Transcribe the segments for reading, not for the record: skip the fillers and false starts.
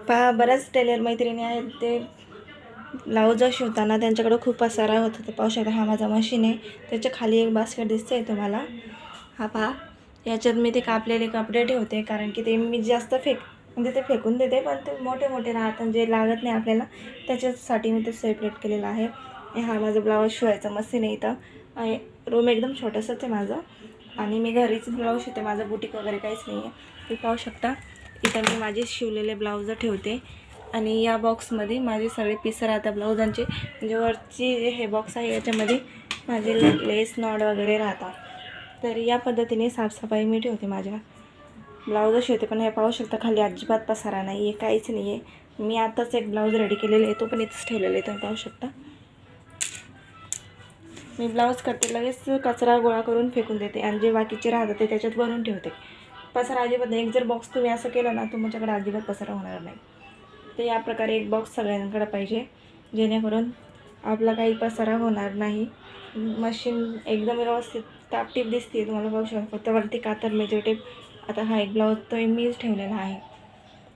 पहा, बऱ्याच टेलर मैत्रिणी आहेत ते ब्लाऊज शिवताना त्यांच्याकडं खूप पसारा होत होता. पाहू शकता, हा माझा मशीन आहे, त्याच्या खाली एक बास्केट दिसतंय तुम्हाला. हा पहा, याच्यात मी ते कापलेले कपडे ठेवते, कारण की ते मी जास्त म्हणजे ते फेकून देते, पण ते मोठे मोठे राहतात जे लागत नाही आपल्याला, त्याच्यासाठी मी ते सेपरेट केलेलं आहे. हा माझं ब्लाऊज शिवायचं मशीन आहे. इथं रूम एकदम छोटंसंच आहे माझं, आणि मी घरीच ब्लाऊज शिवते, माझं बुटीक वगैरे काहीच नाही आहे. तुम्ही पाहू शकता, इथं मी माझे शिवलेले ब्लाऊज ठेवते, आणि या बॉक्समध्ये माझे सगळे पीस राहतात ब्लाऊजांचे. म्हणजे वरची हे बॉक्स आहे, याच्यामध्ये माझे लेस नॉड वगैरे राहतात. तर या पद्धतीने साफसफाई मी ठेवते, माझ्या ब्लाऊज शिवते. पण हे पाहू शकता, खाली अजिबात पसारा नाही आहे, काहीच नाही आहे. मी आताच एक ब्लाऊज रेडी केलेले आहे, तो पण इथंच ठेवलेला आहे. तुम्ही पाहू शकता, मी ब्लाऊज करते, लगेच कचरा गोळा करून फेकून देते, आणि जे बाकीचे राहतात ते त्याच्यात भरून ठेवते. पसारा अजिबात नाही. एक जर बॉक्स तुम्ही असं केलं ना, तुमच्याकडे अजिबात पसारा होणार नाही. तर या प्रकारे एक बॉक्स सगळ्यांकडे पाहिजे, जेणेकरून आपला काही पसारा होणार नाही. मशीन एकदम व्यवस्थित टापटीप दिसते, तुम्हाला पाहू शकता. फक्त वरती कातर मेजर टेप. आता हा एक ब्लाऊज तो मीच ठेवलेला आहे.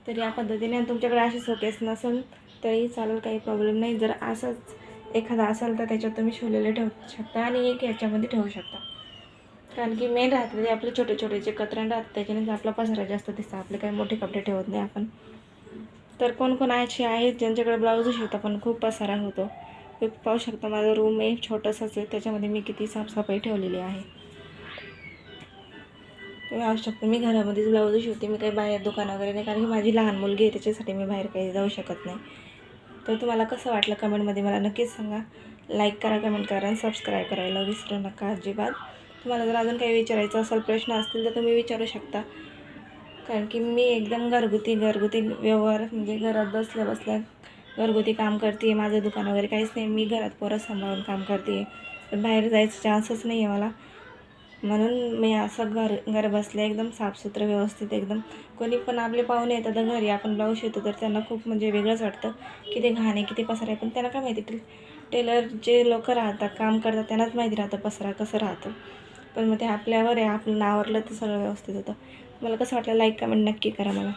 तर या पद्धतीने तुमच्याकडे असे शोकेस नसेल तरी चालेल, काही प्रॉब्लेम नाही. जर असंच एखादा असेल तर त्याच्यात तुम्ही शिवलेले ठेवू शकता, आणि एक याच्यामध्ये ठेवू शकता. कारण की मेन राहतं ते आपले छोटे छोटे जे कतरण राहतात, त्याच्याने आपला पसारा जास्त दिसतं. आपले काही मोठे कपडे ठेवत नाही आपण. तर कोण असे आहेत ज्यांच्याकडे ब्लाऊज शिवता पण खूप पसारा होतो. तुम्ही पाहू शकता, माझा रूम एक छोटासाच आहे, त्याच्यामध्ये मी किती साफसफाई ठेवलेली आहे. तुम्ही पाहू शकता, मी घरामध्येच ब्लाऊज शिवते, मी काही बाहेर दुकान वगैरे नाही, कारण की माझी लहान मुलगी आहे, त्याच्यासाठी मी बाहेर काही जाऊ शकत नाही. तर तुम्हाला कसं वाटलं कमेंटमध्ये मला नक्कीच सांगा. लाईक करा, कमेंट करा, आणि सबस्क्राईब करायला विसरू नका अजिबात. तुम्हाला जर अजून काही विचारायचं असेल, प्रश्न असतील तर तुम्ही विचारू शकता. कारण की मी एकदम घरगुती व्यवहार, म्हणजे घरात बसल्या बसल्या घरगुती काम करते आहे. माझं दुकान वगैरे काहीच नाही, मी घरात पोरं सांभाळून काम करते आहे. तर बाहेर जायचं चान्सच नाही आहे मला, म्हणून मी असं घर बसल्या एकदम साफसुथरं व्यवस्थित एकदम. कोणी पण आपले पाहुणे येतात तर घरी आपण ब्लाऊज शिवतो, तर त्यांना खूप म्हणजे वेगळंच वाटतं, की ते घाण आहे, किती पसारा आहे. पण त्यांना काय माहिती, टेलर जे लोक राहतात, काम करतात, त्यांनाच माहिती राहतं पसारा कसं राहतं. पण मग ते आपल्यावर आहे, आपलं नावावरलं तर सगळं व्यवस्थित होतं. मला कसं वाटलं, लाईक कमेंट नक्की करा मला.